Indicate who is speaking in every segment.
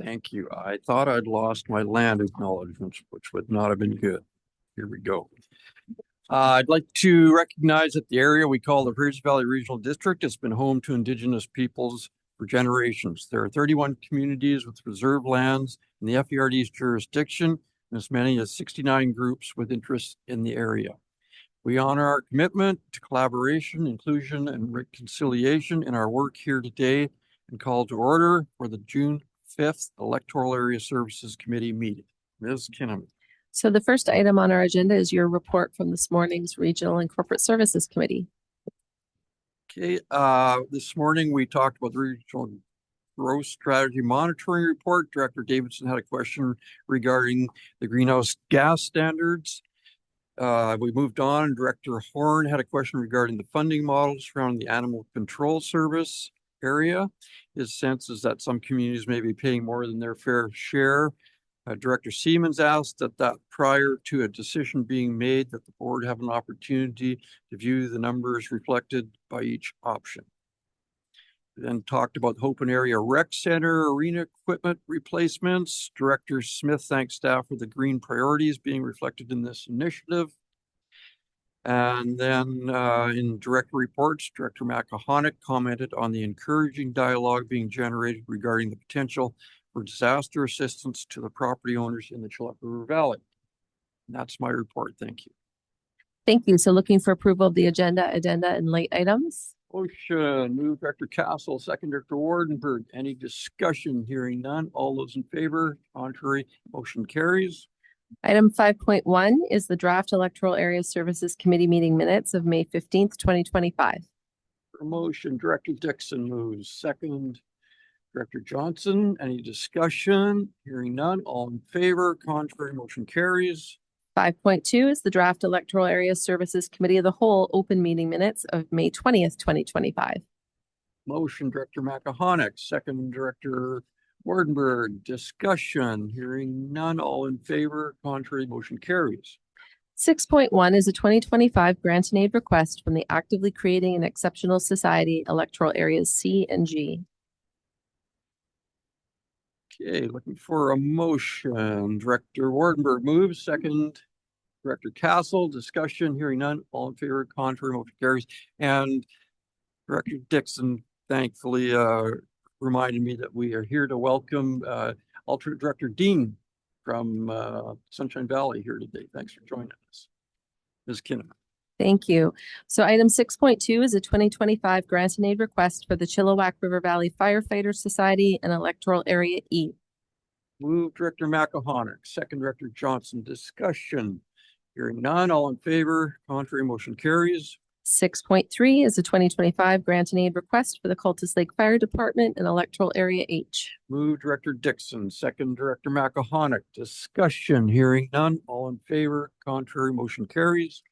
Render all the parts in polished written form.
Speaker 1: Thank you. I thought I'd lost my land acknowledgements, which would not have been good. Here we go. I'd like to recognize that the area we call the Fraser Valley Regional District has been home to Indigenous peoples for generations. There are 31 communities with reserve lands in the FERD's jurisdiction, and as many as 69 groups with interests in the area. We honor our commitment to collaboration, inclusion, and reconciliation in our work here today and call to order for the June 5th Electoral Area Services Committee meeting. Ms. Kinnaman.
Speaker 2: So the first item on our agenda is your report from this morning's Regional and Corporate Services Committee.
Speaker 1: Okay, this morning we talked about the Regional Growth Strategy Monitoring Report. Director Davidson had a question regarding the greenhouse gas standards. We moved on. Director Horn had a question regarding the funding models around the Animal Control Service area. His sense is that some communities may be paying more than their fair share. Director Siemens asked that prior to a decision being made, that the board have an opportunity to view the numbers reflected by each option. We then talked about the Open Area Rec Center arena equipment replacements. Director Smith thanked staff for the green priorities being reflected in this initiative. And then in director reports, Director Makahonic commented on the encouraging dialogue being generated regarding the potential for disaster assistance to the property owners in the Chilliwack River Valley. And that's my report. Thank you.
Speaker 2: Thank you. So looking for approval of the agenda, and late items.
Speaker 1: Motion, move Director Castle, second Director Wardenberg. Any discussion? Hearing none. All those in favor? Contrary? Motion carries.
Speaker 2: Item 5.1 is the draft Electoral Area Services Committee meeting minutes of May 15th, 2025.
Speaker 1: For motion, Director Dixon moves. Second, Director Johnson. Any discussion? Hearing none. All in favor? Contrary? Motion carries.
Speaker 2: 5.2 is the draft Electoral Area Services Committee of the Whole open meeting minutes of May 20th, 2025.
Speaker 1: Motion, Director Makahonic. Second, Director Wardenberg. Discussion. Hearing none. All in favor? Contrary? Motion carries.
Speaker 2: 6.1 is a 2025 grant and aid request from the Actively Creating an Exceptional Society Electoral Areas C and G.
Speaker 1: Okay, looking for a motion. Director Wardenberg moves. Second, Director Castle. Discussion. Hearing none. All in favor? Contrary? Motion carries. And Director Dixon thankfully reminded me that we are here to welcome alternate Director Dean from Sunshine Valley here today. Thanks for joining us. Ms. Kinnaman.
Speaker 2: Thank you. So item 6.2 is a 2025 grant and aid request for the Chilliwack River Valley Firefighter Society and Electoral Area E.
Speaker 1: Move Director Makahonic. Second, Director Johnson. Discussion. Hearing none. All in favor? Contrary? Motion carries.
Speaker 2: 6.3 is a 2025 grant and aid request for the Cultus Lake Fire Department and Electoral Area H.
Speaker 1: Move Director Dixon. Second, Director Makahonic. Discussion. Hearing none. All in favor? Contrary? Motion carries.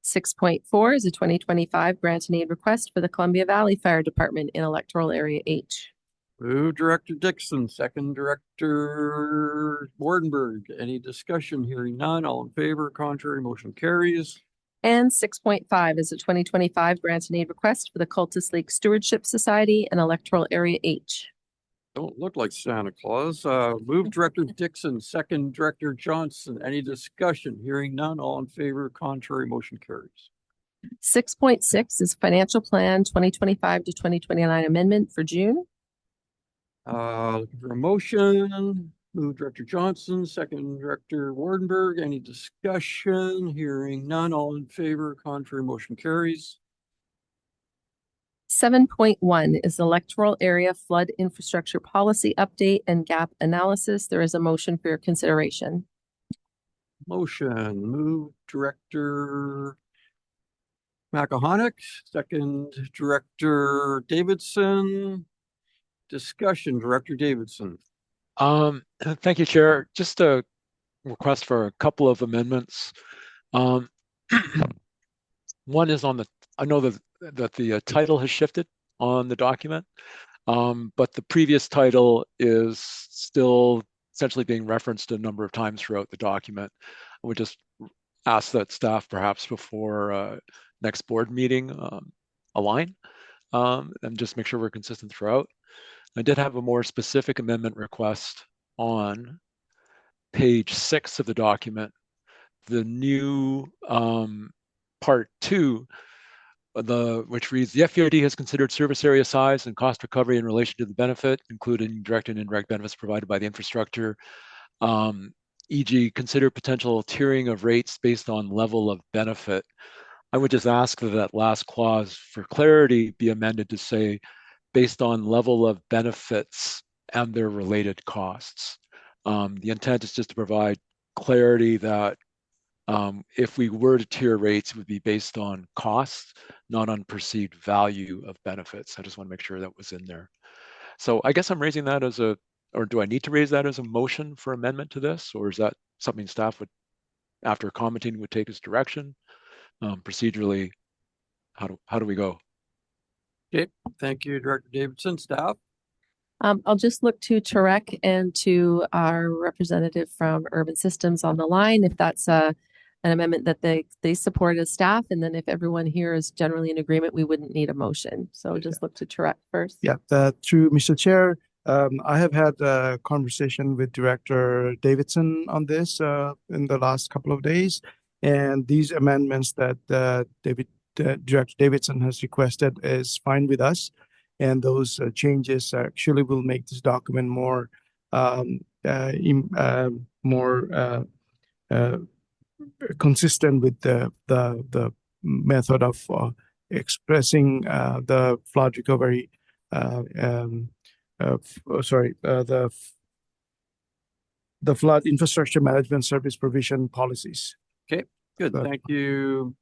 Speaker 2: 6.4 is a 2025 grant and aid request for the Columbia Valley Fire Department in Electoral Area H.
Speaker 1: Move Director Dixon. Second, Director Wardenberg. Any discussion? Hearing none. All in favor? Contrary? Motion carries.
Speaker 2: And 6.5 is a 2025 grant and aid request for the Cultus Lake Stewardship Society and Electoral Area H.
Speaker 1: Don't look like Santa Claus. Move Director Dixon. Second, Director Johnson. Any discussion? Hearing none. All in favor? Contrary? Motion carries.
Speaker 2: 6.6 is Financial Plan 2025 to 2029 Amendment for June.
Speaker 1: Looking for a motion. Move Director Johnson. Second, Director Wardenberg. Any discussion? Hearing none. All in favor? Contrary? Motion carries.
Speaker 2: 7.1 is Electoral Area Flood Infrastructure Policy Update and Gap Analysis. There is a motion for your consideration.
Speaker 1: Motion. Move Director Makahonic. Second, Director Davidson. Discussion, Director Davidson.
Speaker 3: Thank you, Chair. Just a request for a couple of amendments. One is on I know that the title has shifted on the document, but the previous title is still essentially being referenced a number of times throughout the document. I would just ask that staff perhaps before next board meeting align and just make sure we're consistent throughout. I did have a more specific amendment request on page 6 of the document, the new part 2, which reads, the FERD has considered service area size and cost recovery in relation to the benefit, including direct and indirect benefits provided by the infrastructure, e.g. consider potential tiering of rates based on level of benefit. I would just ask that that last clause for clarity be amended to say based on level of benefits and their related costs. The intent is just to provide clarity that if we were to tier rates, it would be based on costs, not on perceived value of benefits. I just want to make sure that was in there. So I guess I'm raising that as a, or do I need to raise that as a motion for amendment to this? Or is that something staff would, after commenting, would take as direction? Procedurally, how do we go?
Speaker 1: Okay, thank you, Director Davidson. Staff?
Speaker 2: I'll just look to Tarek and to our representative from Urban Systems on the line, if that's an amendment that they support as staff. And then if everyone here is generally in agreement, we wouldn't need a motion. So just look to Tarek first.
Speaker 4: Yeah, through Mr. Chair, I have had a conversation with Director Davidson on this in the last couple of days. And these amendments that Director Davidson has requested is fine with us. And those changes actually will make this document more consistent with the method of expressing the flood recovery. The flood infrastructure management service provision policies.
Speaker 1: Okay, good.
Speaker 4: Good.
Speaker 1: Thank you,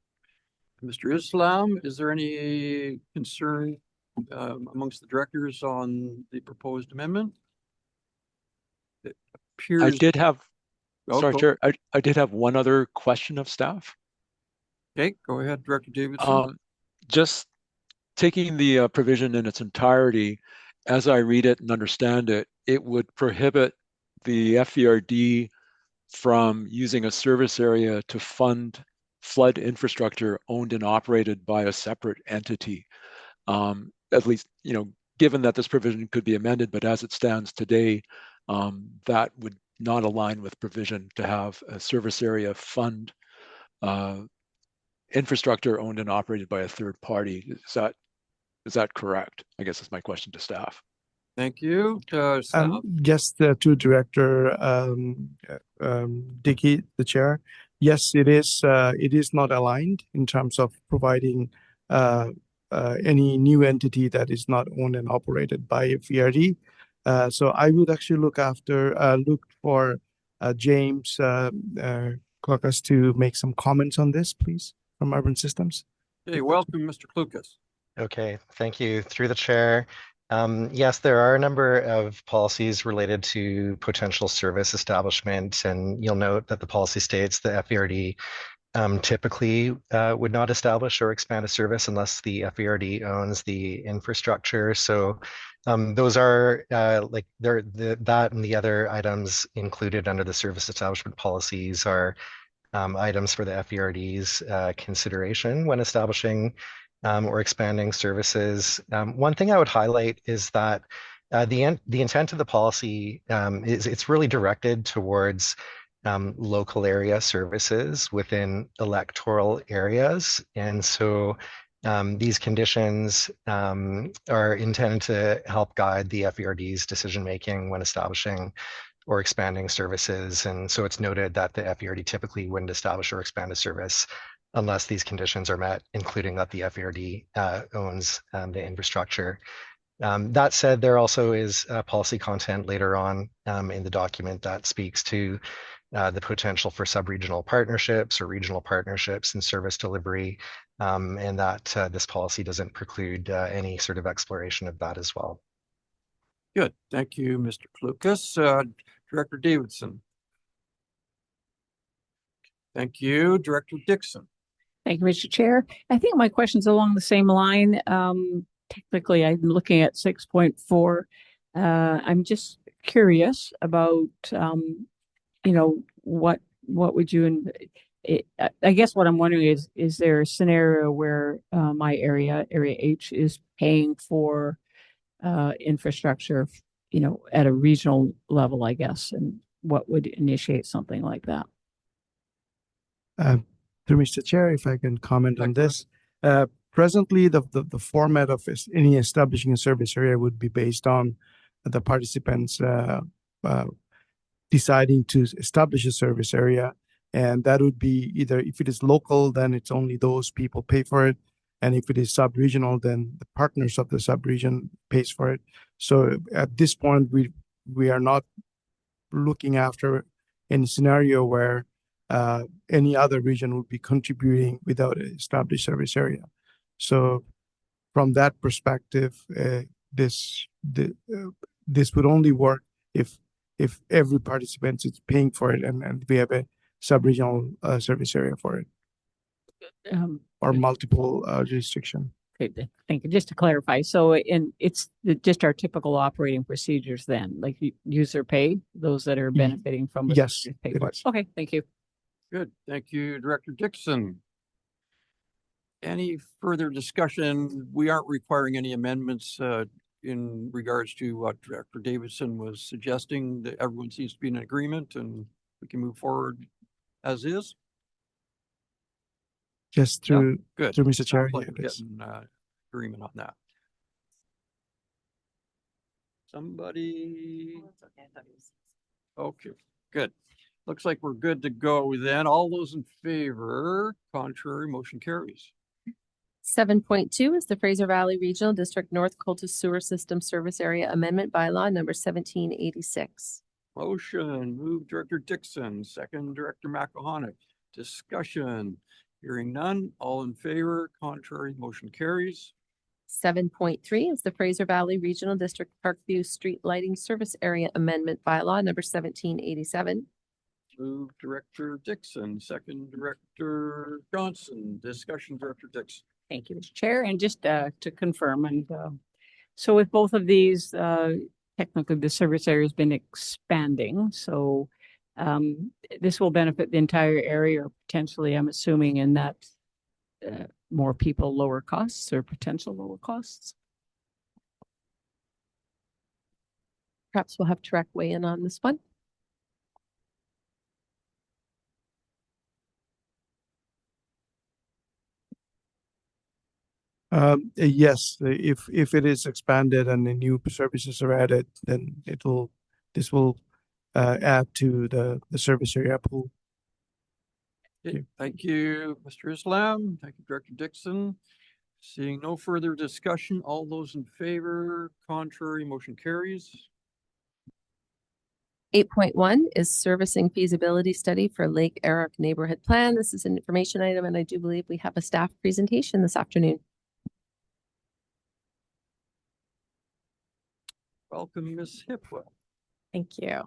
Speaker 1: Mr. Islam. Is there any concern amongst the directors on the proposed amendment? It appears.
Speaker 3: I did have,
Speaker 1: Oh,
Speaker 3: sorry,
Speaker 1: go-
Speaker 3: Chair, I did have one other question of staff.
Speaker 1: Okay, go ahead, Director Davidson.
Speaker 3: Just taking the provision in its entirety, as I read it and understand it, it would prohibit the FERD from using a service area to fund flood infrastructure owned and operated by a separate entity. At least, given that this provision could be amended, but as it stands today, that would not align with provision to have a service area fund infrastructure owned and operated by a third party. Is that correct? I guess that's my question to staff.
Speaker 1: Thank you. Staff?
Speaker 4: Yes, to Director Dickey, the chair. Yes, it is. It is not aligned in terms of providing any new entity that is not owned and operated by a FERD. So I would actually look for James Clucas to make some comments on this, please, from Urban Systems.
Speaker 1: Okay, welcome, Mr. Klukas.
Speaker 5: Okay, thank you. Through the chair. Yes, there are a number of policies related to potential service establishment, and you'll note that the policy states the FERD typically would not establish or expand a service unless the FERD owns the infrastructure. So those are that and the other items included under the service establishment policies are items for the FERD's consideration when establishing or expanding services. One thing I would highlight is that the intent of the policy is it's really directed towards local area services within electoral areas. And so these conditions are intended to help guide the FERD's decision-making when establishing or expanding services. And so it's noted that the FERD typically wouldn't establish or expand a service unless these conditions are met, including that the FERD owns the infrastructure. That said, there also is policy content later on in the document that speaks to the potential for sub-regional partnerships or regional partnerships in service delivery, and that this policy doesn't preclude any sort of exploration of that as well.
Speaker 1: Good. Thank you, Mr. Klukas. Director Davidson. Thank you, Director Dixon.
Speaker 6: Thank you, Mr. Chair. I think my question's along the same line. Technically, I'm looking at 6.4. I'm just curious about, what would you, I guess what I'm wondering is there a scenario where my area H, is paying for infrastructure at a regional level, I guess, and what would initiate something like that?
Speaker 4: Through Mr. Chair, if I can comment on
Speaker 1: Go
Speaker 4: this. Presently, the format of any establishing a service area would be based on the participants deciding to establish a service area. And that would be either, if it is local, then it's only those people pay for it. And if it is sub-regional, then the partners of the sub-region pays for it. So at this point, we are not looking after any scenario where any other region would be contributing without an established service area. So from that perspective, this would only work if every participant is paying for it and we have a sub-regional service area for it or multiple jurisdiction.
Speaker 6: Okay, thank you. Just to clarify, so it's just our typical operating procedures then, like user pay, those that are benefiting from it.
Speaker 4: Yes,
Speaker 6: pay
Speaker 4: it
Speaker 6: for
Speaker 4: is.
Speaker 6: Okay, thank you.
Speaker 1: Good. Thank you, Director Dixon. Any further discussion? We aren't requiring any amendments in regards to what Director Davidson was suggesting, that everyone seems to be in agreement and we can move forward as is.
Speaker 4: Just through
Speaker 1: Good.
Speaker 4: Mr. Chair.
Speaker 1: Sounds like
Speaker 4: Yeah,
Speaker 1: we're
Speaker 4: it is.
Speaker 1: getting agreement on that. Somebody? Okay, good. Looks like we're good to go then. All those in favor, contrary, motion carries.
Speaker 2: 7.2 is the Fraser Valley Regional District North Cultus Sewer System Service Area Amendment Bylaw number 1786.
Speaker 1: Motion, move Director Dixon, second Director McElhonick. Discussion, hearing none. All in favor, contrary, motion carries.
Speaker 2: 7.3 is the Fraser Valley Regional District Parkview Street Lighting Service Area Amendment Bylaw number 1787.
Speaker 1: Move Director Dixon, second Director Johnson. Discussion, Director Dixon.
Speaker 6: Thank you, Mr. Chair. And just to confirm, and so with both of these, technically the service area has been expanding. So this will benefit the entire area, or potentially, I'm assuming, in that more people, lower costs, or potential lower costs.
Speaker 2: Perhaps we'll have Tarek weigh in on this one.
Speaker 4: Yes, if it is expanded and the new services are added, then this will add to the service area pool.
Speaker 1: Okay, thank you, Mr. Islam. Thank you, Director Dixon. Seeing no further discussion, all those in favor, contrary, motion carries.
Speaker 2: 8.1 is servicing feasibility study for Lake Eric neighborhood plan. This is an information item, and I do believe we have a staff presentation this afternoon.
Speaker 1: Welcome, Ms. Hipwell.
Speaker 7: Thank you.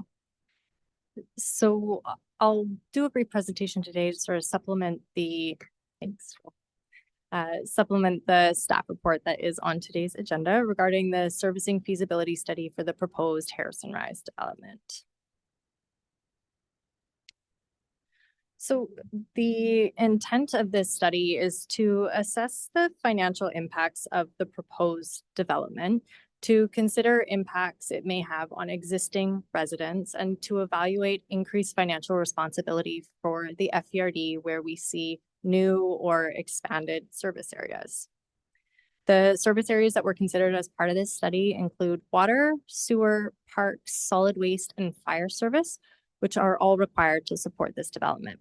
Speaker 7: So I'll do a brief presentation today to sort of supplement the staff report that is on today's agenda regarding the servicing feasibility study for the proposed Harrison Rise development. So the intent of this study is to assess the financial impacts of the proposed development, to consider impacts it may have on existing residents, and to evaluate increased financial responsibility for the FERD where we see new or expanded service areas. The service areas that were considered as part of this study include water, sewer, parks, solid waste, and fire service, which are all required to support this development.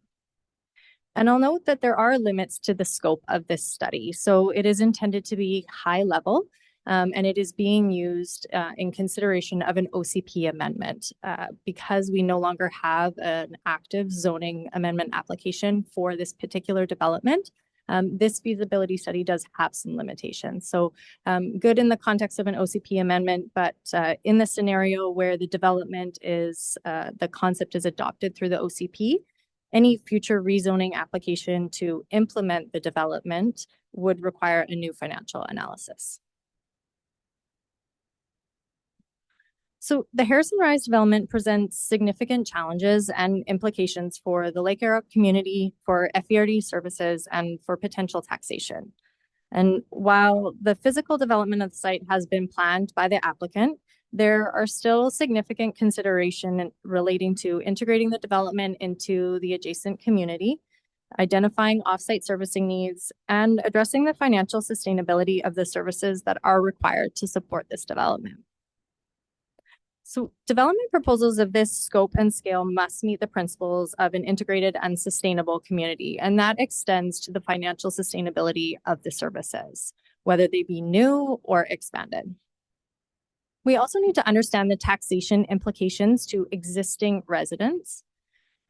Speaker 7: And I'll note that there are limits to the scope of this study. So it is intended to be high level, and it is being used in consideration of an OCP amendment because we no longer have an active zoning amendment application for this particular development. This feasibility study does have some limitations. So good in the context of an OCP amendment, but in the scenario where the development is, the concept is adopted through the OCP, any future rezoning application to implement the development would require a new financial analysis. So the Harrison Rise development presents significant challenges and implications for the Lake Eric community, for FERD services, and for potential taxation. And while the physical development of the site has been planned by the applicant, there are still significant consideration relating to integrating the development into the adjacent community, identifying offsite servicing needs, and addressing the financial sustainability of the services that are required to support this development. So development proposals of this scope and scale must meet the principles of an integrated and sustainable community, and that extends to the financial sustainability of the services, whether they be new or expanded. We also need to understand the taxation implications to existing residents.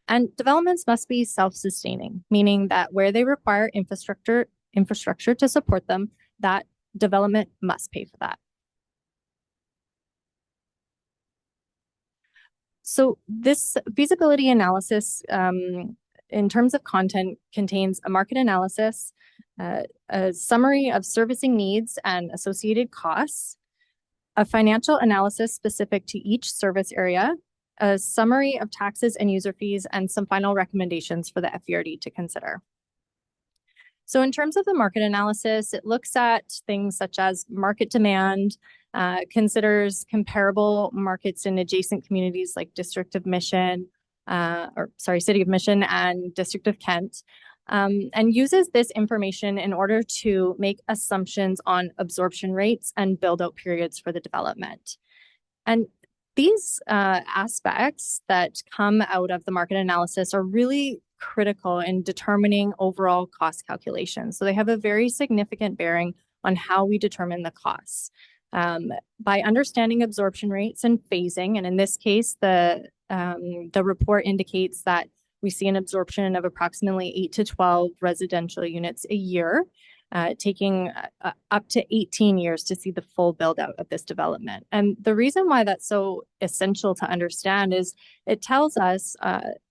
Speaker 7: And developments must be self-sustaining, meaning that where they require infrastructure to support them, that development must pay for that. So this feasibility analysis, in terms of content, contains a market analysis, a summary of servicing needs and associated costs, a financial analysis specific to each service area, a summary of taxes and user fees, and some final recommendations for the FERD to consider. So in terms of the market analysis, it looks at things such as market demand, considers comparable markets in adjacent communities like City of Mission and District of Kent, and uses this information in order to make assumptions on absorption rates and build-out periods for the development. And these aspects that come out of the market analysis are really critical in determining overall cost calculations. So they have a very significant bearing on how we determine the costs. By understanding absorption rates and phasing, and in this case, the report indicates that we see an absorption of approximately 8 to 12 residential units a year, taking up to 18 years to see the full build out of this development. And the reason why that's so essential to understand is it tells us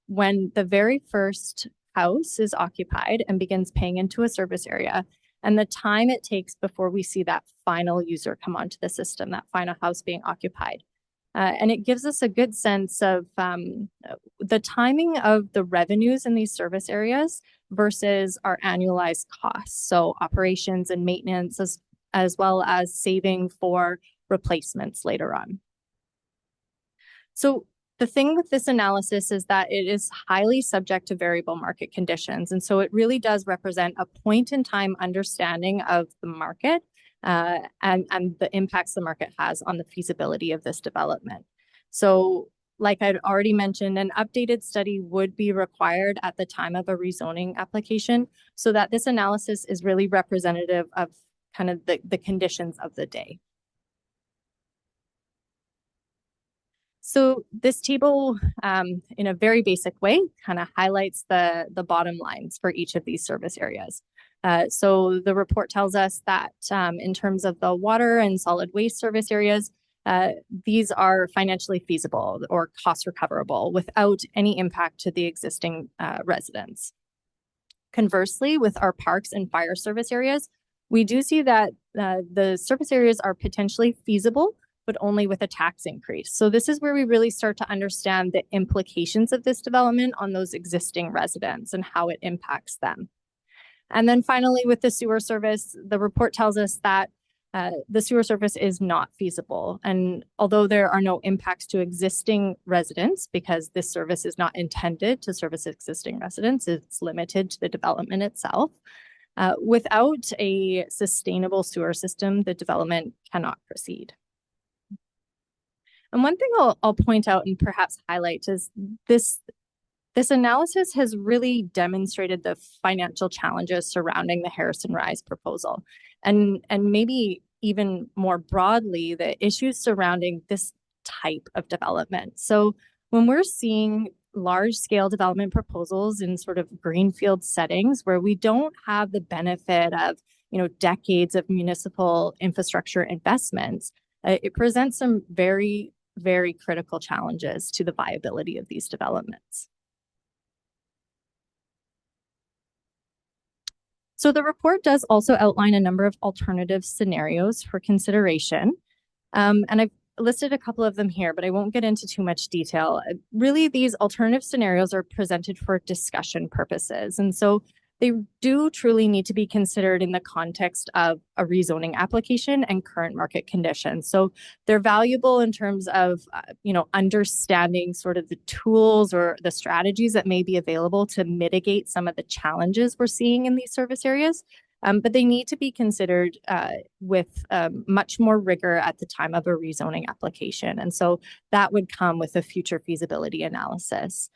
Speaker 7: when the very first house is occupied and begins paying into a service area, and the time it takes before we see that final user come onto the system, that final house being occupied. And it gives us a good sense of the timing of the revenues in these service areas versus our annualized costs. So operations and maintenance as well as saving for replacements later on. So the thing with this analysis is that it is highly subject to variable market conditions. And so it really does represent a point in time understanding of the market and the impacts the market has on the feasibility of this development. So like I'd already mentioned, an updated study would be required at the time of a rezoning application so that this analysis is really representative of kind of the conditions of the day. So this table, in a very basic way, kind of highlights the bottom lines for each of these service areas. So the report tells us that in terms of the water and solid waste service areas, these are financially feasible or cost recoverable without any impact to the existing residents. Conversely, with our parks and fire service areas, we do see that the service areas are potentially feasible, but only with a tax increase. So this is where we really start to understand the implications of this development on those existing residents and how it impacts them. And then finally, with the sewer service, the report tells us that the sewer service is not feasible. And although there are no impacts to existing residents, because this service is not intended to service existing residents, it's limited to the development itself. Without a sustainable sewer system, the development cannot proceed. And one thing I'll point out and perhaps highlight is this analysis has really demonstrated the financial challenges surrounding the Harrison Rise proposal, and maybe even more broadly, the issues surrounding this type of development. So when we're seeing large-scale development proposals in sort of greenfield settings where we don't have the benefit of, decades of municipal infrastructure investments, it presents some very, very critical challenges to the viability of these developments. So the report does also outline a number of alternative scenarios for consideration. And I've listed a couple of them here, but I won't get into too much detail. Really, these alternative scenarios are presented for discussion purposes. And so they do truly need to be considered in the context of a rezoning application and current market conditions. So they're valuable in terms of, understanding sort of the tools or the strategies that may be available to mitigate some of the challenges we're seeing in these service areas. But they need to be considered with much more rigor at the time of a rezoning application. And so that would come with a future feasibility analysis.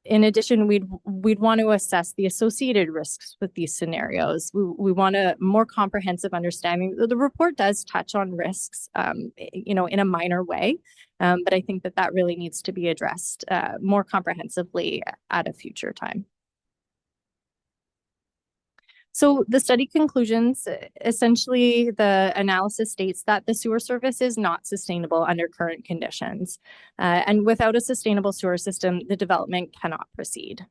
Speaker 7: In addition, we'd want to assess the associated risks with these scenarios. We want a more comprehensive understanding. The report does touch on risks, in a minor way, but I think that really needs to be addressed more comprehensively at a future time. So the study conclusions, essentially the analysis states that the sewer service is not sustainable under current conditions. And without a sustainable sewer system, the development cannot proceed.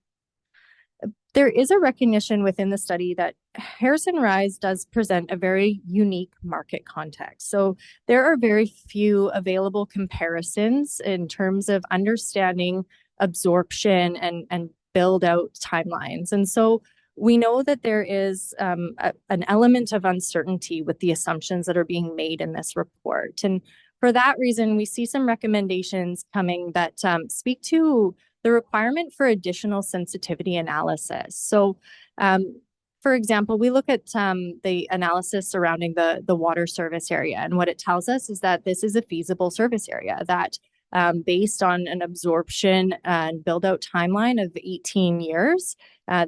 Speaker 7: There is a recognition within the study that Harrison Rise does present a very unique market context. So there are very few available comparisons in terms of understanding absorption and build out timelines. And so we know that there is an element of uncertainty with the assumptions that are being made in this report. And for that reason, we see some recommendations coming that speak to the requirement for additional sensitivity analysis. So, for example, we look at the analysis surrounding the water service area, and what it tells us is that this is a feasible service area that based on an absorption and build out timeline of 18 years,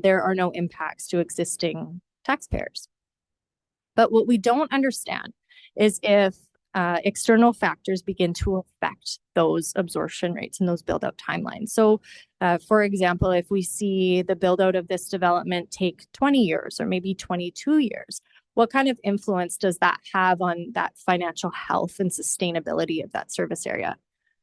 Speaker 7: there are no impacts to existing taxpayers. But what we don't understand is if external factors begin to affect those absorption rates and those build out timelines. So, for example, if we see the build out of this development take 20 years or maybe 22 years, what kind of influence does that have on that financial health and sustainability of that service area?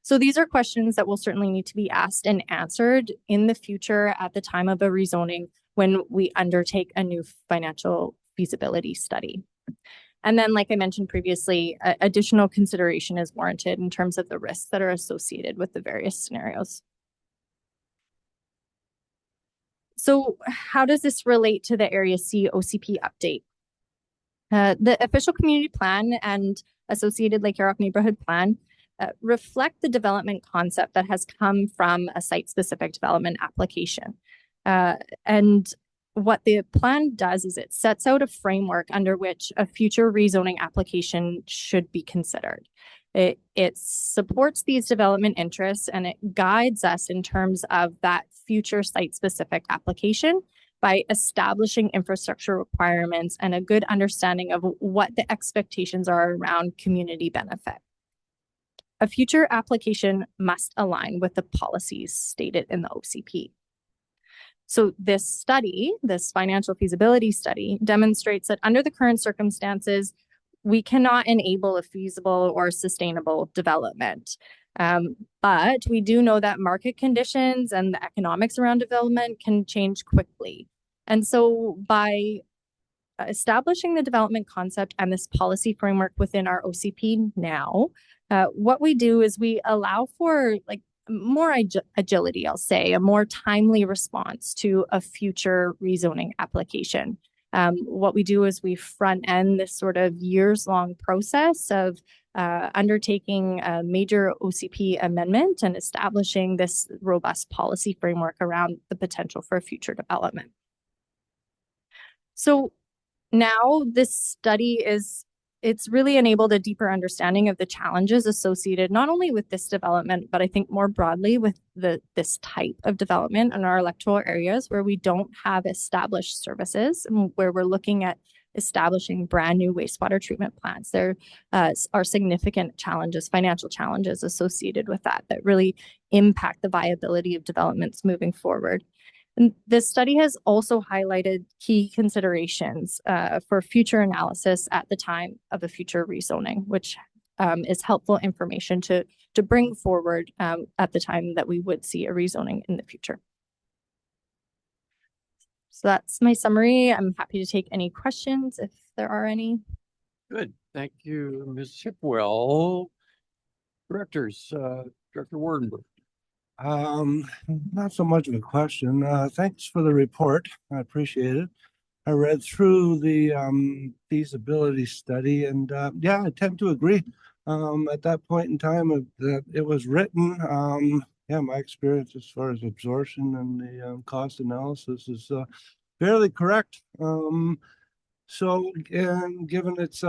Speaker 7: So these are questions that will certainly need to be asked and answered in the future at the time of a rezoning when we undertake a new financial feasibility study. And then, like I mentioned previously, additional consideration is warranted in terms of the risks that are associated with the various scenarios. So how does this relate to the Area C OCP update? The official community plan and associated Lake Yarrock neighborhood plan reflect the development concept that has come from a site-specific development application. And what the plan does is it sets out a framework under which a future rezoning application should be considered. It supports these development interests and it guides us in terms of that future site-specific application by establishing infrastructure requirements and a good understanding of what the expectations are around community benefit. A future application must align with the policies stated in the OCP. So this study, this financial feasibility study, demonstrates that under the current circumstances, we cannot enable a feasible or sustainable development. But we do know that market conditions and the economics around development can change quickly. And so by establishing the development concept and this policy framework within our OCP now, what we do is we allow for more agility, I'll say, a more timely response to a future rezoning application. What we do is we front end this sort of years-long process of undertaking a major OCP amendment and establishing this robust policy framework around the potential for future development. So now this study it's really enabled a deeper understanding of the challenges associated not only with this development, but I think more broadly with this type of development in our electoral areas where we don't have established services and where we're looking at establishing brand new wastewater treatment plants. There are significant challenges, financial challenges associated with that really impact the viability of developments moving forward. And this study has also highlighted key considerations for future analysis at the time of a future rezoning, which is helpful information to bring forward at the time that we would see a rezoning in the future. So that's my summary. I'm happy to take any questions if there are any.
Speaker 1: Good. Thank you, Ms. Hipwell. Directors, Director Wardenberg.
Speaker 8: Not so much of a question. Thanks for the report. I appreciate it. I read through the feasibility study, and yeah, I tend to agree. At that point in time that it was written, yeah, my experience as far as absorption and the cost analysis is fairly correct. So, and given its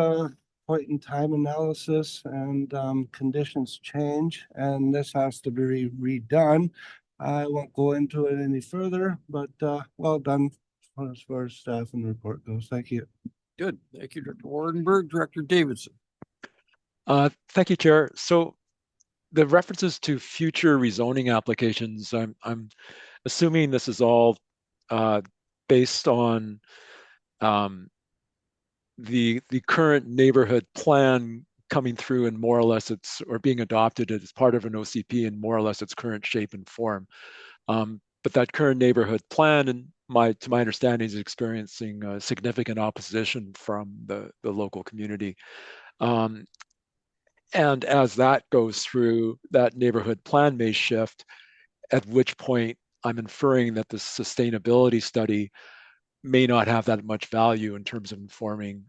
Speaker 8: point in time analysis and conditions change, and this has to be redone, I won't go into it any further, but well done as far as staff and report goes. Thank you.
Speaker 1: Good. Thank you, Director Wardenberg. Director Davidson.
Speaker 3: Thank you, Chair. So the references to future rezoning applications, I'm assuming this is all based on the current neighborhood plan coming through and more or less or being adopted as part of an OCP in more or less its current shape and form. But that current neighborhood plan, and to my understanding, is experiencing significant opposition from the local community. And as that goes through, that neighborhood plan may shift, at which point I'm inferring that the sustainability study may not have that much value in terms of informing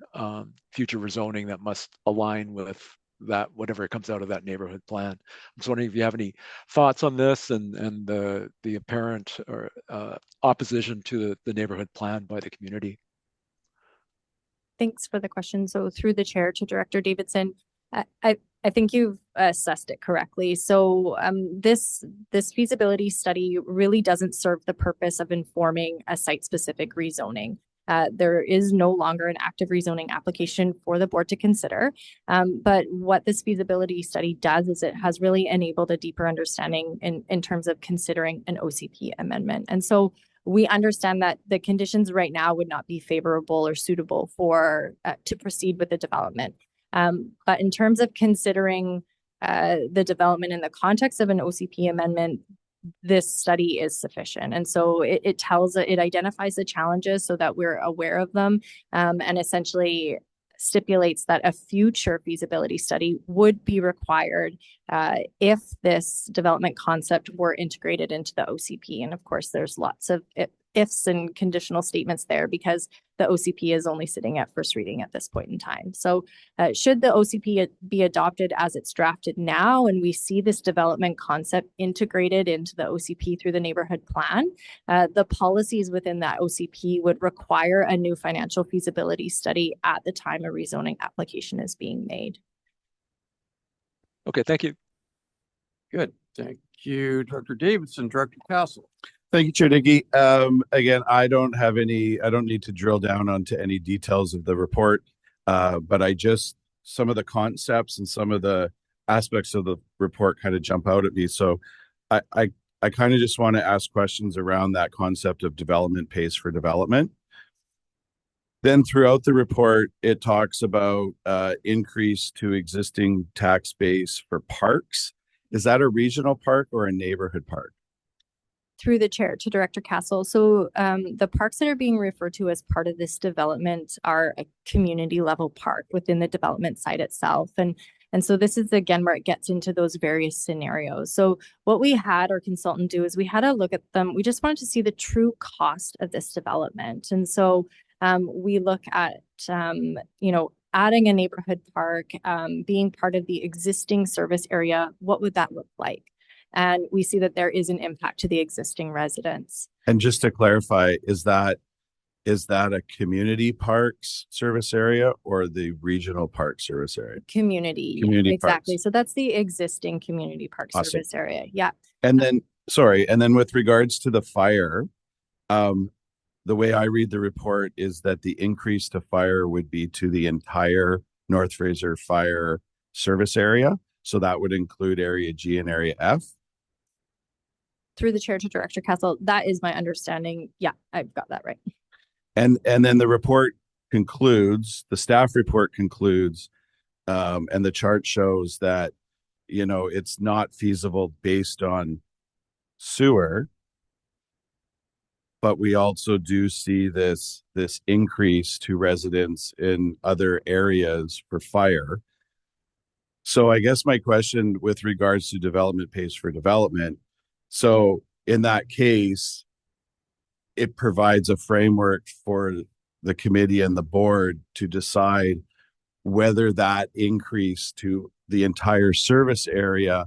Speaker 3: future rezoning that must align with that, whatever comes out of that neighborhood plan. I'm just wondering if you have any thoughts on this and the apparent or opposition to the neighborhood plan by the community.
Speaker 7: Thanks for the question. So through the chair to Director Davidson, I think you've assessed it correctly. So this feasibility study really doesn't serve the purpose of informing a site-specific rezoning. There is no longer an active rezoning application for the board to consider. But what this feasibility study does is it has really enabled a deeper understanding in terms of considering an OCP amendment. And so we understand that the conditions right now would not be favorable or suitable for to proceed with the development. But in terms of considering the development in the context of an OCP amendment, this study is sufficient. And so it identifies the challenges so that we're aware of them, and essentially stipulates that a future feasibility study would be required if this development concept were integrated into the OCP. And of course, there's lots of ifs and conditional statements there because the OCP is only sitting at first reading at this point in time. So should the OCP be adopted as it's drafted now, and we see this development concept integrated into the OCP through the neighborhood plan, the policies within that OCP would require a new financial feasibility study at the time a rezoning application is being made.
Speaker 3: Okay, thank you.
Speaker 1: Good. Thank you, Director Davidson. Director Castle.
Speaker 9: Thank you, Chair Dickey. Again, I don't need to drill down onto any details of the report, but some of the concepts and some of the aspects of the report kind of jump out at me. So I kind of just want to ask questions around that concept of development pays for development. Then throughout the report, it talks about increase to existing tax base for parks. Is that a regional park or a neighborhood park?
Speaker 7: Through the chair to Director Castle. So the parks that are being referred to as part of this development are a community level park within the development site itself. And so this is again where it gets into those various scenarios. So what we had our consultant do is we had a look at them. We just wanted to see the true cost of this development. And so we look at, adding a neighborhood park, being part of the existing service area. What would that look like? And we see that there is an impact to the existing residents.
Speaker 9: And just to clarify, is that a community parks service area or the regional park service area?
Speaker 7: Community exactly. Parks. So that's the existing community park service area. Yeah.
Speaker 9: And then, with regards to the fire, the way I read the report is that the increase to fire would be to the entire North Fraser fire service area. So that would include area G and area F.
Speaker 7: Through the chair to Director Castle, that is my understanding. Yeah, I've got that right.
Speaker 9: And then the staff report concludes, and the chart shows that, it's not feasible based on sewer, but we also do see this increase to residents in other areas for fire. So I guess my question with regards to development pays for development So in that case, it provides a framework for the committee and the board to decide whether that increase to the entire service area,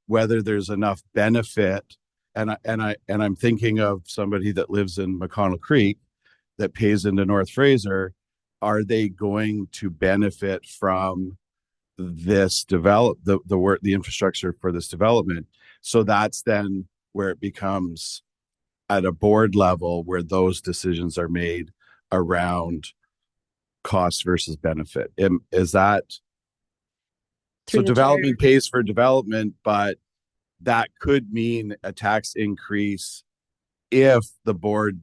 Speaker 9: whether there's enough benefit. I'm thinking of somebody that lives in McConnell Creek that pays into North Fraser. Are they going to benefit from this the work, the infrastructure for this development? So that's then where it becomes at a board level where those decisions are made around cost versus benefit. Is that so?
Speaker 7: Through the chair.
Speaker 9: Development pays for development, but that could mean a tax increase if the board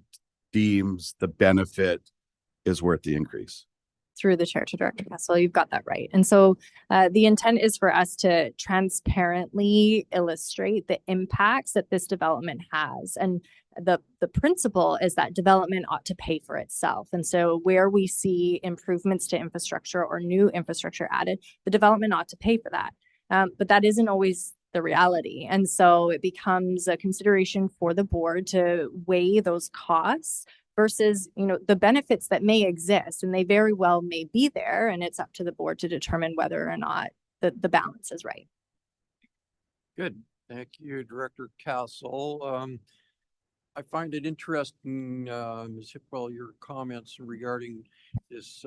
Speaker 9: deems the benefit is worth the increase.
Speaker 7: Through the chair to Director Kessel, you've got that right. And so the intent is for us to transparently illustrate the impacts that this development has. And the principle is that development ought to pay for itself. And so where we see improvements to infrastructure or new infrastructure added, the development ought to pay for that. But that isn't always the reality. And so it becomes a consideration for the board to weigh those costs versus, the benefits that may exist, and they very well may be there, and it's up to the board to determine whether or not the balance is right.
Speaker 1: Good. Thank you, Director Castle. I find it interesting, Ms. Hipwell, your comments regarding this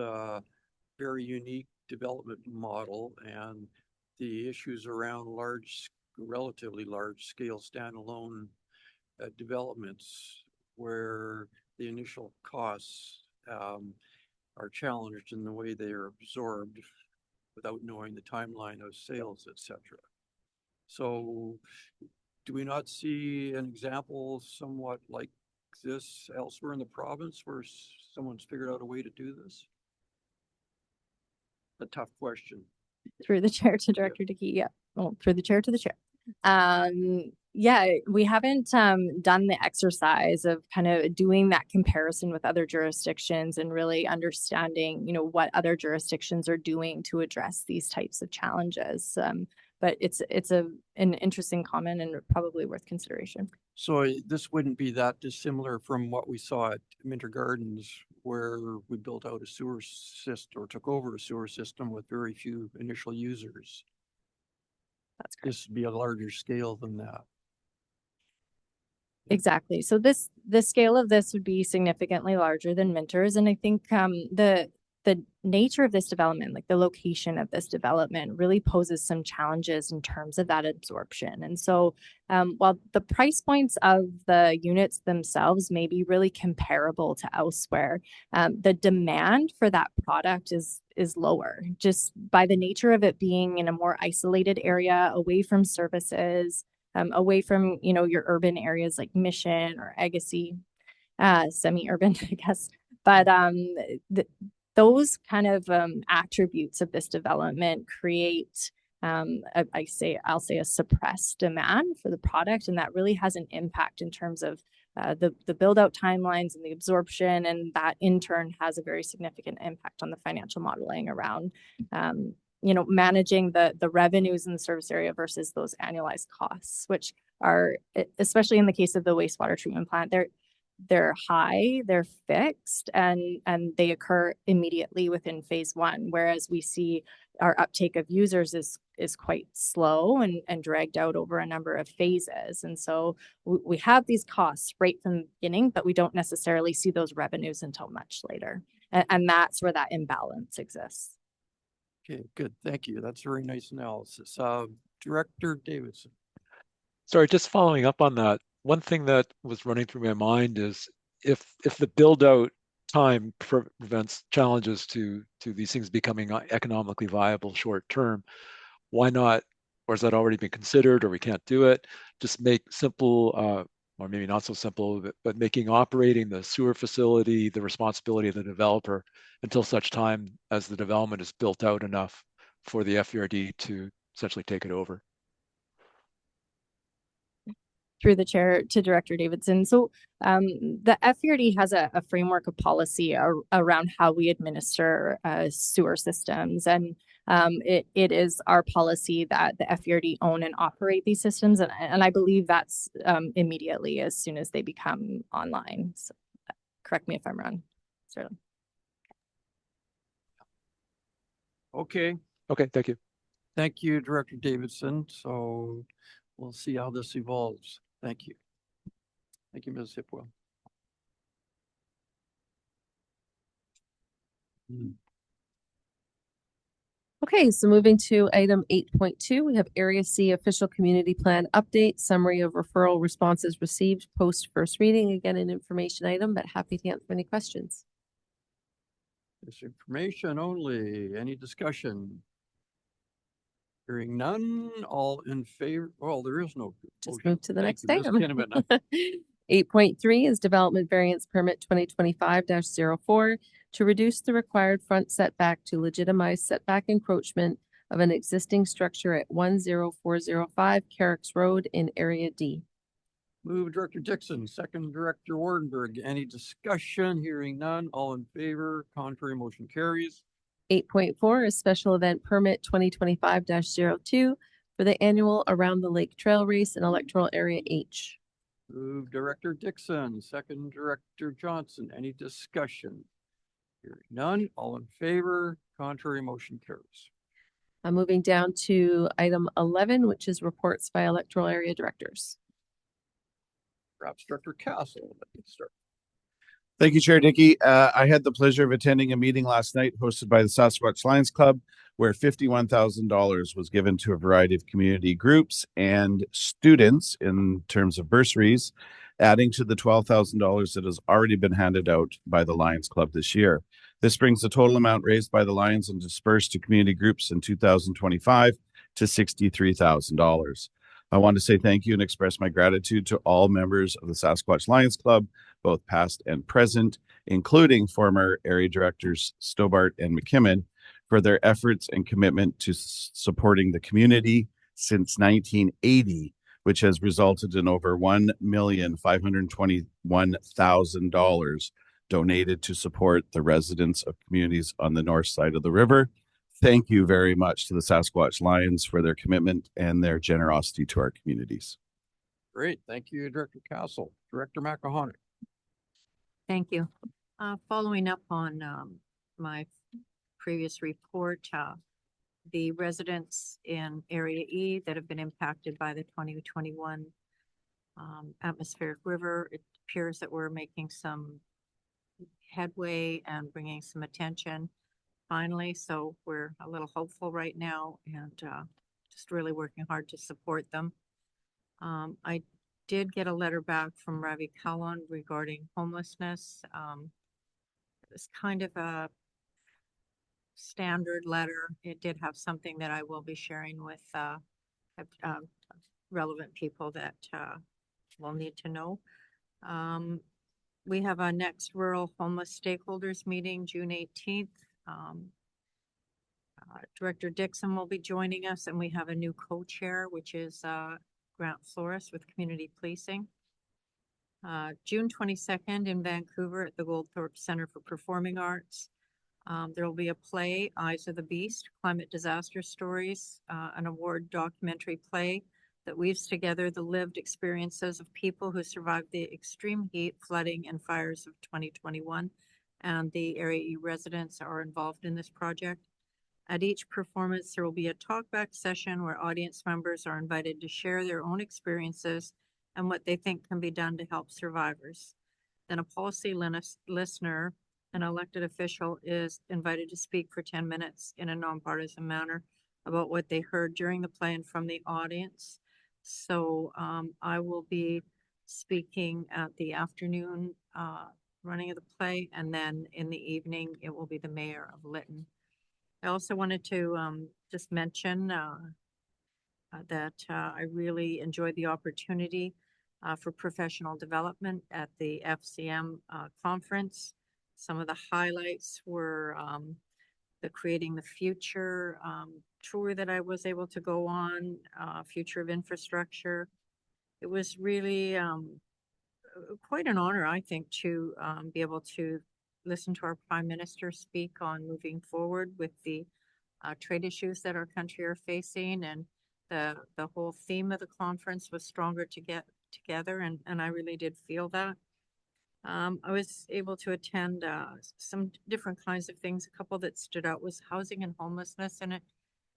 Speaker 1: very unique development model and the issues around relatively large scale standalone developments where the initial costs are challenged in the way they are absorbed without knowing the timeline of sales, etc. So do we not see an example somewhat like this elsewhere in the province where someone's figured out a way to do this? A tough question.
Speaker 7: Through the chair to Director Dickey, yeah. Well, through the chair to the chair. Yeah, we haven't done the exercise of kind of doing that comparison with other jurisdictions and really understanding, what other jurisdictions are doing to address these types of challenges. But it's an interesting comment and probably worth consideration.
Speaker 1: So this wouldn't be that dissimilar from what we saw at Minter Gardens, where we built out a sewer system or took over a sewer system with very few initial users.
Speaker 7: That's correct.
Speaker 1: This would be a larger scale than that.
Speaker 7: Exactly. So the scale of this would be significantly larger than Minter's. And I think the nature of this development, like the location of this development, really poses some challenges in terms of that absorption. And so while the price points of the units themselves may be really comparable to elsewhere, the demand for that product is lower, just by the nature of it being in a more isolated area, away from services, away from, your urban areas like Mission or Agassiz, semi-urban, I guess. But those kind of attributes of this development create, I'll say a suppressed demand for the product, and that really has an impact in terms of the build out timelines and the absorption, and that in turn has a very significant impact on the financial modeling around managing the revenues in the service area versus those annualized costs, which are, especially in the case of the wastewater treatment plant, they're high, they're fixed, and they occur immediately within phase one, whereas we see our uptake of users is quite slow and dragged out over a number of phases. And so we have these costs right from the beginning, but we don't necessarily see those revenues until much later. And that's where that imbalance exists.
Speaker 1: Okay, good. Thank you. That's a very nice analysis. Director Davidson.
Speaker 3: Sorry, just following up on that. One thing that was running through my mind is if the build out time prevents challenges to these things becoming economically viable short term, why not, or has that already been considered, or we can't do it, just make simple, or maybe not so simple, but making operating the sewer facility the responsibility of the developer until such time as the development is built out enough for the FERD to essentially take it over.
Speaker 7: Through the chair to Director Davidson. So the FERD has a framework of policy around how we administer sewer systems. And It is our policy that the FERD own and operate these systems, and I believe that's immediately as soon as they become online. So, correct me if I'm wrong. Sterling.
Speaker 1: Okay,
Speaker 3: Okay, thank you.
Speaker 1: thank you, Director Davidson. So we'll see how this evolves. Thank you. Thank you, Ms. Hipwell.
Speaker 2: Okay, so moving to item 8.2, we have Area C Official Community Plan Update, Summary of Referral Responses Received Post First Reading. Again, an information item, but happy to answer any questions.
Speaker 1: This information only. Any discussion? Hearing none, all in favor. Well, there is no.
Speaker 2: Just
Speaker 1: motion.
Speaker 2: move to the
Speaker 1: Thank
Speaker 2: next
Speaker 1: you, Ms.
Speaker 2: item.
Speaker 1: Kinnaman.
Speaker 2: 8.3 is Development Variance Permit 2025-04 to reduce the required front setback to legitimize setback encroachment of an existing structure at 10405 Carrick's Road in Area D.
Speaker 1: Move Director Dixon, second Director Wardenberg. Any discussion? Hearing none, all in favor, contrary motion carries.
Speaker 2: 8.4 is Special Event Permit 2025-02 for the annual Around the Lake Trail Race in Electoral Area H.
Speaker 1: Move Director Dixon, second Director Johnson. Any discussion? Hearing none, all in favor, contrary motion carries.
Speaker 2: I'm moving down to item 11, which is reports by electoral area directors.
Speaker 1: Perhaps Director Castle, let me start.
Speaker 9: Thank you, Chair Dickey. I had the pleasure of attending a meeting last night hosted by the Sasquatch Lions Club, where $51,000 was given to a variety of community groups and students in terms of bursaries, adding to the $12,000 that has already been handed out by the Lions Club this year. This brings the total amount raised by the Lions and dispersed to community groups in 2025 to $63,000. I want to say thank you and express my gratitude to all members of the Sasquatch Lions Club, both past and present, including former area directors Stobart and McKimmon, for their efforts and commitment to supporting the community since 1980, which has resulted in over $1,521,000 donated to support the residents of communities on the north side of the river. Thank you very much to the Sasquatch Lions for their commitment and their generosity to our communities.
Speaker 1: Great, thank you, Director Castle. Director McElhaney.
Speaker 10: Thank you. Following up on my previous report, the residents in Area E that have been impacted by the 2021 atmospheric river, it appears that we're making some headway and bringing some attention finally. So we're a little hopeful right now and just really working hard to support them. I did get a letter back from Ravi Kalan regarding homelessness. It was kind of a standard letter. It did have something that I will be sharing with relevant people that will need to know. We have our next rural homeless stakeholders meeting June 18th. Director Dixon will be joining us, and we have a new co-chair, which is Grant Flores with Community Policing. June 22nd in Vancouver at the Goldthorpe Center for Performing Arts. There will be a play, Eyes of the Beast, Climate Disaster Stories, an award documentary play that weaves together the lived experiences of people who survived the extreme heat, flooding, and fires of 2021, and the Area E residents are involved in this project. At each performance, there will be a talkback session where audience members are invited to share their own experiences and what they think can be done to help survivors. Then a policy listener, an elected official, is invited to speak for 10 minutes in a nonpartisan manner about what they heard during the play and from the audience. So I will be speaking at the afternoon running of the play, and then in the evening, it will be the mayor of Lytton. I also wanted to just mention that I really enjoyed the opportunity for professional development at the FCM conference. Some of the highlights were the Creating the Future tour that I was able to go on, Future of Infrastructure. It was really quite an honor, I think, to be able to listen to our Prime Minister speak on moving forward with the trade issues that our country are facing, and the whole theme of the conference was stronger to get together, and I really did feel that. I was able to attend some different kinds of things. A couple that stood out was housing and homelessness, and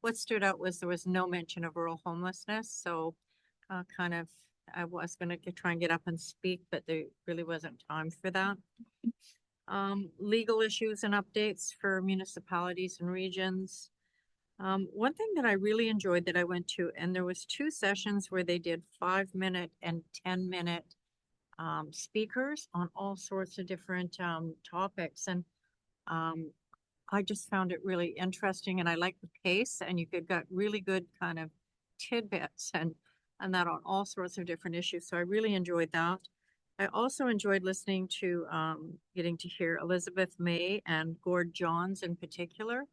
Speaker 10: what stood out was there was no mention of rural homelessness. So, kind of, I was going to try and get up and speak, but there really wasn't time for that. Legal issues and updates for municipalities and regions. One thing that I really enjoyed that I went to, and there was 2 sessions where they did 5-minute and 10-minute speakers on all sorts of different topics, and I just found it really interesting, and I liked the pace, and you got really good kind of tidbits and that on all sorts of different issues. So I really enjoyed that. I also enjoyed listening to getting to hear Elizabeth May and Gord Johns in particular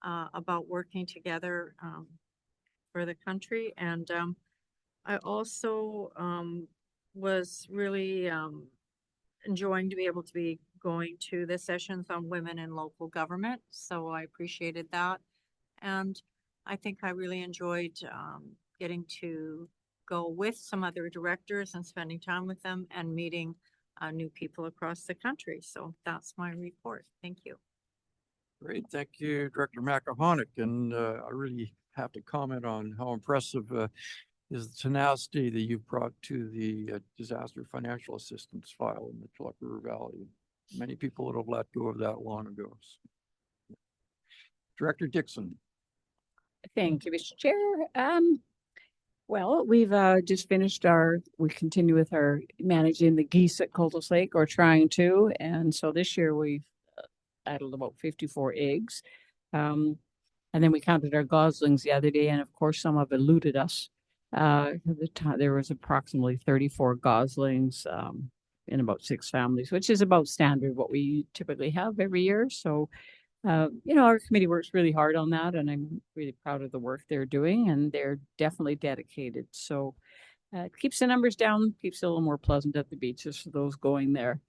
Speaker 10: about working together for the country, and I also was really enjoying to be able to be going to the sessions on women in local government. So I appreciated that. And I think I really enjoyed getting to go with some other directors and spending time with them and meeting new people across the country. So that's my report. Thank you.
Speaker 1: Great, thank you, Director Makahonic. And I really have to comment on how impressive is the tenacity that you've brought to the disaster financial assistance file in the Chilliwack River Valley. Many people would have let go of that long ago. Director Dixon.
Speaker 6: Thank you, Mr. Chair. Well, we've just finished we continue with our managing the geese at Coldles Lake, or trying to. And so this year we've added about 54 eggs. And then we counted our goslings the other day, and of course some have eluded us. There was approximately 34 goslings in about 6 families, which is about standard what we typically have every year. So our committee works really hard on that, and I'm really proud of the work they're doing, and they're definitely dedicated. So it keeps the numbers down, keeps it a little more pleasant at the beaches for those going there.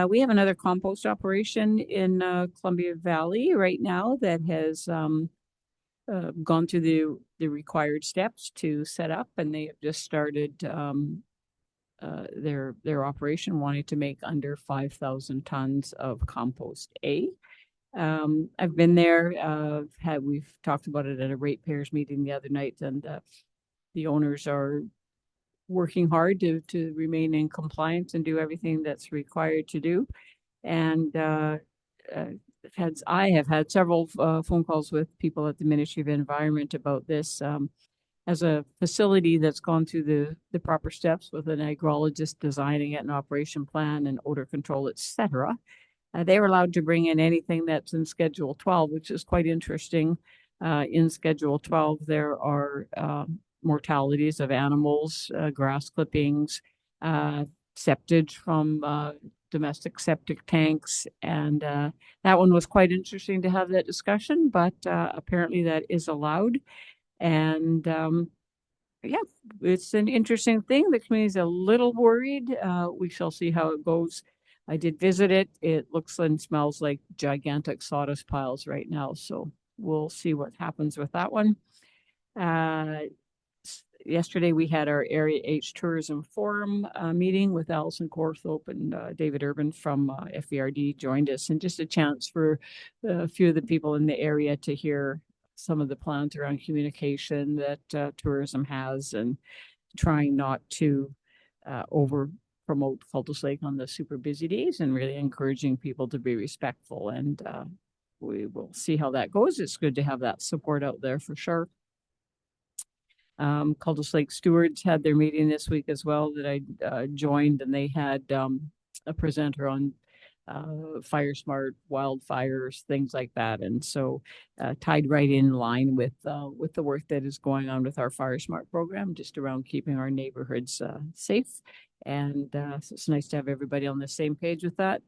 Speaker 6: We have another compost operation in Columbia Valley right now that has gone through the required steps to set up, and they have just started their operation, wanting to make under 5,000 tons of compost A. I've been there. We've talked about it at a ratepayers meeting the other night, and the owners are working hard to remain in compliance and do everything that's required to do. And I have had several phone calls with people at the Ministry of Environment about this. As a facility that's gone through the proper steps with an agrologist designing it, an operation plan and odor control, etc. They were allowed to bring in anything that's in Schedule 12, which is quite interesting. In Schedule 12, there are mortalities of animals, grass clippings, septage from domestic septic tanks. And that one was quite interesting to have that discussion, but apparently that is allowed. And yeah, it's an interesting thing. The community is a little worried. We shall see how it goes. I did visit it. It looks and smells like gigantic sawdust piles right now. So we'll see what happens with that one. Yesterday we had our Area H Tourism Forum meeting with Alison Corthope and David Urban from FVRD joined us, and just a chance for a few of the people in the area to hear some of the plans around communication that tourism has, and trying not to over promote Coldles Lake on the super busy days, and really encouraging people to be respectful. And we will see how that goes. It's good to have that support out there for sure. Coldles Lake Stewards had their meeting this week as well that I joined, and they had a presenter on fire smart wildfires, things like that. And so tied right in line with the work that is going on with our Fire Smart program, just around keeping our neighborhoods safe. And so it's nice to have everybody on the same page with that.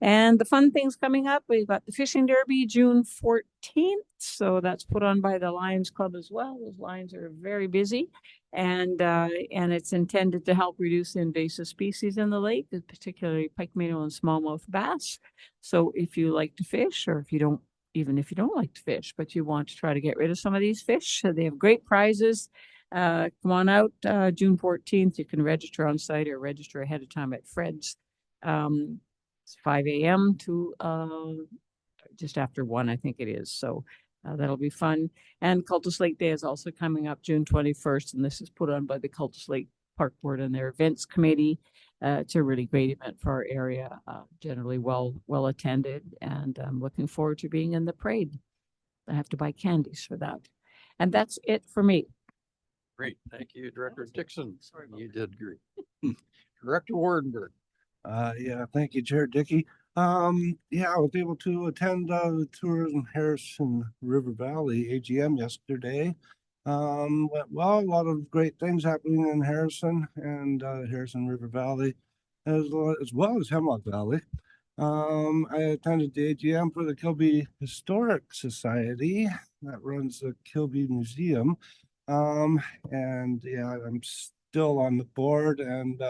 Speaker 6: And the fun things coming up, we've got the Fishing Derby June 14th. So that's put on by the Lions Club as well. Those Lions are very busy. And it's intended to help reduce invasive species in the lake, particularly pike minnow and smallmouth bass. So if you like to fish, or if you don't even if you don't like to fish, but you want to try to get rid of some of these fish. They have great prizes. Come on out, June 14th. You can register on site or register ahead of time at Fred's. It's 5 a.m. to just after 1, I think it is. So that'll be fun. And Cultus Lake Day is also coming up June 21st, and this is put on by the Cultus Lake Park Board and their events committee. It's a really great event for our area, generally well attended, and I'm looking forward to being in the parade. I have to buy candies for that. And that's it for me.
Speaker 1: Great. Thank you, Director Dixon. You did great. Director Wardenberg.
Speaker 8: Yeah, thank you, Chair Dickey. Yeah, I was able to attend the Tourism Harrison River Valley AGM yesterday. Went well, a lot of great things happening in Harrison and Harrison River Valley, as well as Hemlock Valley. I attended the AGM for the Kilby Historic Society that runs the Kilby Museum. And yeah, I'm still on the board and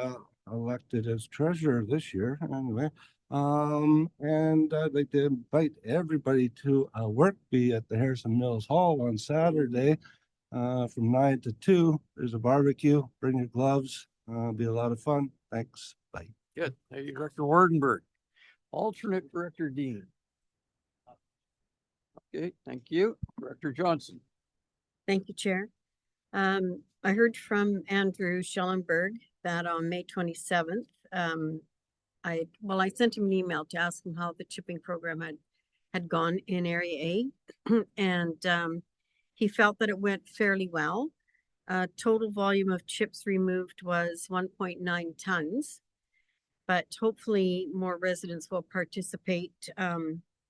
Speaker 8: elected as treasurer this year anyway. And I'd like to invite everybody to a work bee at the Harrison Mills Hall on Saturday from 9 to 2. There's a barbecue. Bring your gloves. Be a lot of fun. Thanks. Bye.
Speaker 1: Good. Thank you, Director Wardenberg. Alternate Director Dean. Okay, thank you. Director Johnson.
Speaker 10: Thank you, Chair. I heard from Andrew Schellenberg that on May 27th, I sent him an email to ask him how the chipping program had gone in Area A. And he felt that it went fairly well. Total volume of chips removed was 1.9 tons, but hopefully more residents will participate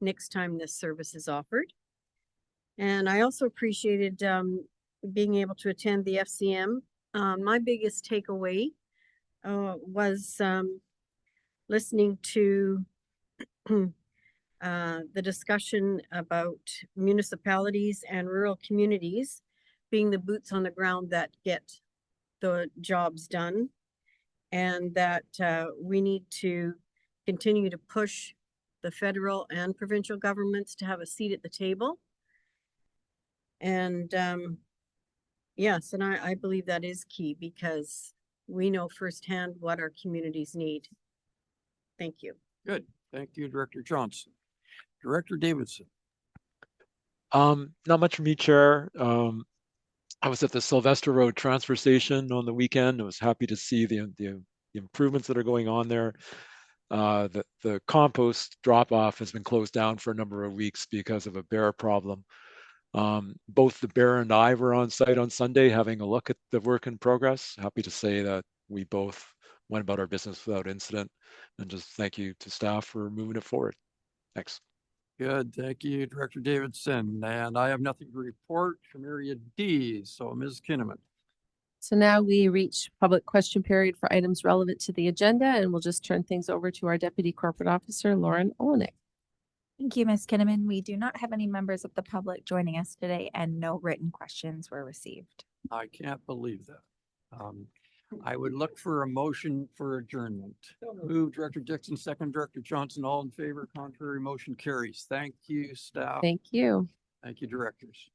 Speaker 10: next time this service is offered. And I also appreciated being able to attend the FCM. My biggest takeaway was listening to the discussion about municipalities and rural communities being the boots on the ground that get the jobs done, and that we need to continue to push the federal and provincial governments to have a seat at the table. And yes, and I believe that is key because we know firsthand what our communities need. Thank you.
Speaker 1: Good. Thank you, Director Johnson. Director Davidson.
Speaker 3: Not much from me, Chair. I was at the Sylvester Road transfer station on the weekend. I was happy to see the improvements that are going on there. The compost drop-off has been closed down for a number of weeks because of a bear problem. Both the bear and I were on site on Sunday having a look at the work in progress. Happy to say that we both went about our business without incident, and just thank you to staff for moving it forward. Thanks.
Speaker 1: Good. Thank you, Director Davidson. And I have nothing to report from Area D. So Ms. Kinnaman.
Speaker 2: So now we reach public question period for items relevant to the agenda, and we'll just turn things over to our Deputy Corporate Officer, Lauren Olenek.
Speaker 11: Thank you, Ms. Kinnaman. We do not have any members of the public joining us today, and no written questions were received.
Speaker 1: I can't believe that. I would look for a motion for adjournment. Move Director Dixon, second Director Johnson, all in favor, contrary motion carries. Thank you, staff.
Speaker 2: Thank you.
Speaker 1: Thank you, directors.